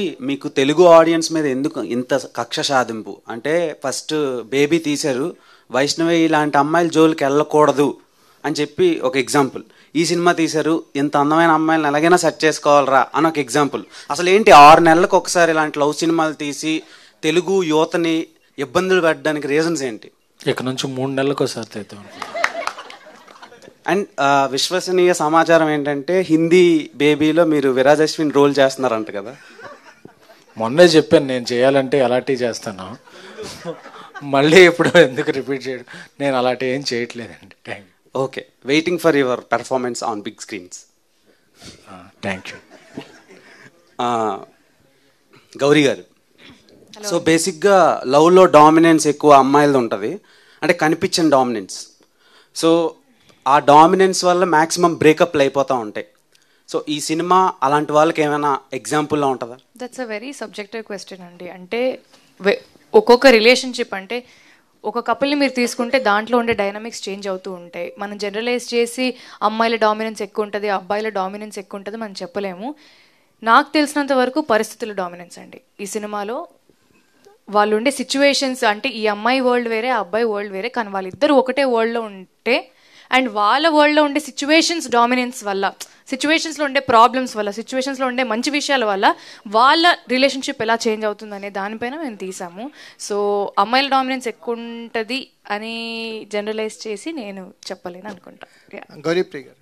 మీకు తెలుగు ఆడియన్స్ మీద ఎందుకు ఇంత కక్ష సాధింపు? అంటే ఫస్ట్ బేబీ తీశారు, వైష్ణవి ఇలాంటి అమ్మాయిల జోలికి వెళ్ళకూడదు అని చెప్పి ఒక ఎగ్జాంపుల్. ఈ సినిమా తీశారు, ఇంత అందమైన అమ్మాయిలను ఎలాగైనా సెట్ చేసుకోవాలరా అని ఒక ఎగ్జాంపుల్. అసలు ఏంటి 6 నెలలకు ఒకసారి ఇలాంటి లవ్ సినిమాలు తీసి తెలుగు యువతని ఇబ్బందులు పెట్టడానికి రీజన్స్ ఏంటి? ఇక నుంచి 3 నెలలకు ఒకసారి తెద్దాం. అండ్ విశ్వసనీయ సమాచారం ఏంటంటే హిందీ బేబీలో మీరు విరాజ్ అశ్విన్ రోల్ చేస్తున్నారంట కదా? మొన్నే చెప్పాను నేను చేయాలంటే అలాంటివి చేస్తాను, మళ్ళీ ఇప్పుడు ఎందుకు రిపీట్ చేయడం? నేను అలాంటి ఏం చేయట్లేదండి. Thank you. Okay, waiting for your performance on big screens. Thank you. Gauri garu, so బేసిక్గా లవ్లో డామినెన్స్ ఎక్కువ అమ్మాయిలది ఉంటుంది, అంటే కనిపించని డామినెన్స్. సో ఆ డామినెన్స్ వల్ల మ్యాక్సిమం బ్రేకప్లు అయిపోతూ ఉంటాయి. సో ఈ సినిమా అలాంటి వాళ్ళకి ఏమైనా ఎగ్జాంపుల్లా ఉంటుందా? That's a very subjective question అండి. అంటే ఒక్కొక్క రిలేషన్షిప్, అంటే ఒక కపుల్ని మీరు తీసుకుంటే దాంట్లో ఉండే డైనమిక్స్ చేంజ్ అవుతూ ఉంటాయి. మనం జనరలైజ్ చేసి అమ్మాయిల డామినెన్స్ ఎక్కువ ఉంటుంది, అబ్బాయిల డామినెన్స్ ఎక్కువ ఉంటుంది మనం చెప్పలేము. నాకు తెలిసినంత వరకు పరిస్థితుల డామినెన్స్ అండి ఈ సినిమాలో. వాళ్ళు ఉండే సిచ్యువేషన్స్, అంటే ఈ అమ్మాయి వరల్డ్ వేరే, ఆ అబ్బాయి వరల్డ్ వేరే, కానీ వాళ్ళిద్దరూ ఒకటే వరల్డ్లో ఉంటే అండ్ వాళ్ళ వరల్డ్లో ఉండే సిచ్యువేషన్స్ డామినెన్స్ వల్ల, సిచ్యువేషన్స్లో ఉండే ప్రాబ్లమ్స్ వల్ల, సిచ్యువేషన్స్లో ఉండే మంచి విషయాల వల్ల వాళ్ళ రిలేషన్షిప్ ఎలా చేంజ్ అవుతుంది అనే దానిపైన మేము తీసాము. సో అమ్మాయిల డామినెన్స్ ఎక్కువ ఉంటుంది అని జనరలైజ్ చేసి నేను చెప్పలేను అనుకుంటా. గౌరీప్రియ గారు,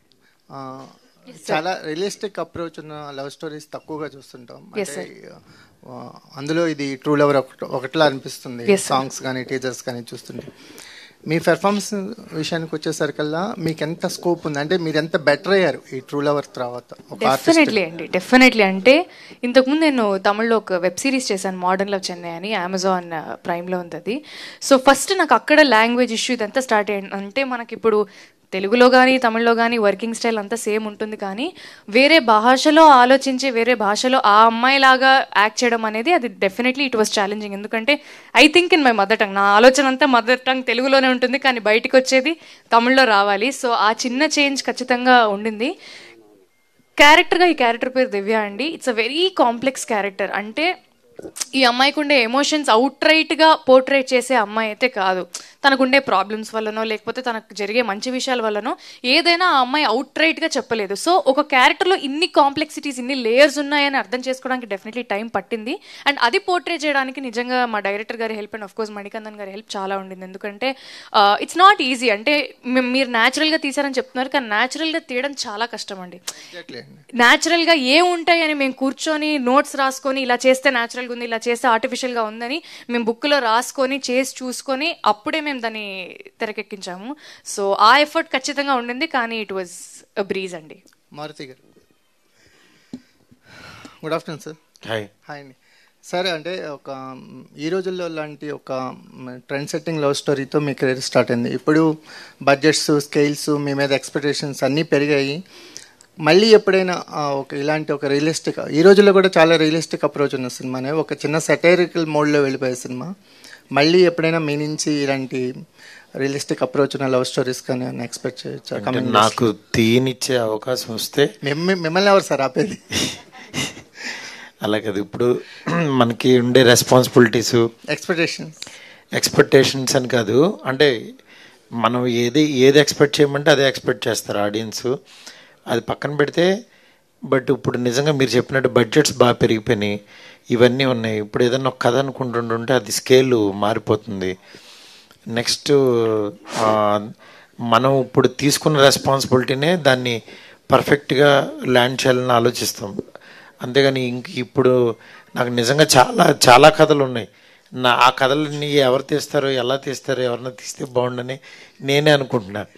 చాలా రియలిస్టిక్ అప్రోచ్ ఉన్న లవ్ స్టోరీస్ తక్కువగా చూస్తుంటాం. అంటే అందులో ఇది ట్రూ లవర్ ఒకటిలా అనిపిస్తుంది, సాంగ్స్ కానీ టీజర్స్ కానీ చూస్తుంటే. మీ పెర్ఫార్మెన్స్ విషయానికి వచ్చేసరికల్లా మీకు ఎంత స్కోప్ ఉంది, అంటే మీరు ఎంత బెటర్ అయ్యారు ఈ ట్రూ లవర్ తర్వాత? డెఫినెట్లీ అండి, డెఫినెట్లీ. అంటే ఇంతకుముందు నేను తమిళ్లో ఒక వెబ్ సిరీస్ చేశాను, మోడర్న్ లవ్ చెన్నై అని, అమెజాన్ ప్రైమ్లో ఉంది అది. సో ఫస్ట్ నాకు అక్కడ లాంగ్వేజ్ ఇష్యూ ఇదంతా స్టార్ట్ అయ్యింది. అంటే మనకి ఇప్పుడు తెలుగులో కానీ తమిళ్లో కానీ వర్కింగ్ స్టైల్ అంతా సేమ్ ఉంటుంది, కానీ వేరే భాషలో ఆలోచించి వేరే భాషలో ఆ అమ్మాయిలాగా యాక్ట్ చేయడం అనేది అది డెఫినెట్లీ ఇట్ వాస్ ఛాలెంజింగ్. ఎందుకంటే I think in my mother tongue, నా ఆలోచన అంతా మదర్ టంగ్ తెలుగులోనే ఉంటుంది, కానీ బయటకు వచ్చేది తమిళ్లో రావాలి. సో ఆ చిన్న చేంజ్ ఖచ్చితంగా ఉండింది. క్యారెక్టర్గా ఈ క్యారెక్టర్ పేరు దివ్య అండి. It's a very complex character. అంటే ఈ అమ్మాయికి ఉండే ఎమోషన్స్ అవుట్ రైట్గా పోర్ట్రేట్ చేసే అమ్మాయి అయితే కాదు. తనకుండే ప్రాబ్లమ్స్ వల్లనో లేకపోతే తనకు జరిగే మంచి విషయాల వల్లనో ఏదైనా ఆ అమ్మాయి అవుట్ రైట్గా చెప్పలేదు. సో ఒక క్యారెక్టర్లో ఇన్ని కాంప్లెక్సిటీస్, ఇన్ని లేయర్స్ ఉన్నాయని అర్థం చేసుకోవడానికి డెఫినెట్లీ టైం పట్టింది. అండ్ అది పోర్ట్రేట్ చేయడానికి నిజంగా మా డైరెక్టర్ గారి హెల్ప్ అండ్ ఆఫ్కోర్స్ మణికందన్ గారి హెల్ప్ చాలా ఉండింది. ఎందుకంటే ఇట్స్ నాట్ ఈజీ. అంటే మీరు న్యాచురల్గా తీసారని చెప్తున్నారు, కానీ న్యాచురల్గా తీయడం చాలా కష్టం అండి. న్యాచురల్గా ఏముంటాయి అని మేము కూర్చొని నోట్స్ రాసుకొని ఇలా చేస్తే న్యాచురల్గా ఉంది, ఇలా చేస్తే ఆర్టిఫిషియల్గా ఉందని మేము బుక్లో రాసుకొని చేసి చూసుకొని అప్పుడే మేము దాన్ని తెరకెక్కించాము. సో ఆ ఎఫర్ట్ ఖచ్చితంగా ఉండింది, కానీ ఇట్ వాజ్ అ బ్రీజ్ అండి. మారుతి గారు, good afternoon sir. Hi. Hi అండి సార్. అంటే ఒక ఈ రోజుల్లో లాంటి ఒక ట్రెండ్ సెట్టింగ్ లవ్ స్టోరీతో మీ కెరీర్ స్టార్ట్ అయింది. ఇప్పుడు బడ్జెట్స్, స్కేల్స్, మీ మీద ఎక్స్పెక్టేషన్స్ అన్నీ పెరిగాయి. మళ్ళీ ఎప్పుడైనా ఒక ఇలాంటి ఒక రియలిస్టిక్, ఈ రోజుల్లో కూడా చాలా రియలిస్టిక్ అప్రోచ్ ఉన్న సినిమానే, ఒక చిన్న సెటైరికల్ మోడ్లో వెళ్ళిపోయే సినిమా, మళ్ళీ ఎప్పుడైనా మీ నుంచి ఇలాంటి రియలిస్టిక్ అప్రోచ్ ఉన్న లవ్ స్టోరీస్ కానీ ఎక్స్పెక్ట్ చేయొచ్చు? నాకు తీనిచ్చే అవకాశం వస్తే. మిమ్మల్ని ఎవరు సార్ ఆపేది? అలా కదా, ఇప్పుడు మనకి ఉండే రెస్పాన్సిబిలిటీస్, ఎక్స్పెక్టేషన్స్ అని కాదు. అంటే మనం ఏది ఎక్స్పెక్ట్ చేయమంటే అదే ఎక్స్పెక్ట్ చేస్తారు ఆడియన్స్, అది పక్కన పెడితే. బట్ ఇప్పుడు నిజంగా మీరు చెప్పినట్టు బడ్జెట్స్ బాగా పెరిగిపోయినాయి, ఇవన్నీ ఉన్నాయి. ఇప్పుడు ఏదన్నా ఒక కథ అనుకుంటుంటే అది స్కేల్ మారిపోతుంది. నెక్స్ట్ మనం ఇప్పుడు తీసుకున్న రెస్పాన్సిబిలిటీనే దాన్ని పర్ఫెక్ట్గా ల్యాండ్ చేయాలని ఆలోచిస్తాం. అంతేగాని ఇప్పుడు నాకు నిజంగా చాలా చాలా కథలు ఉన్నాయి. ఆ కథలన్నీ ఎవరు తీస్తారో, ఎలా తీస్తారో, ఎవరన్నా తీస్తే బాగుండని నేనే అనుకుంటున్నాను.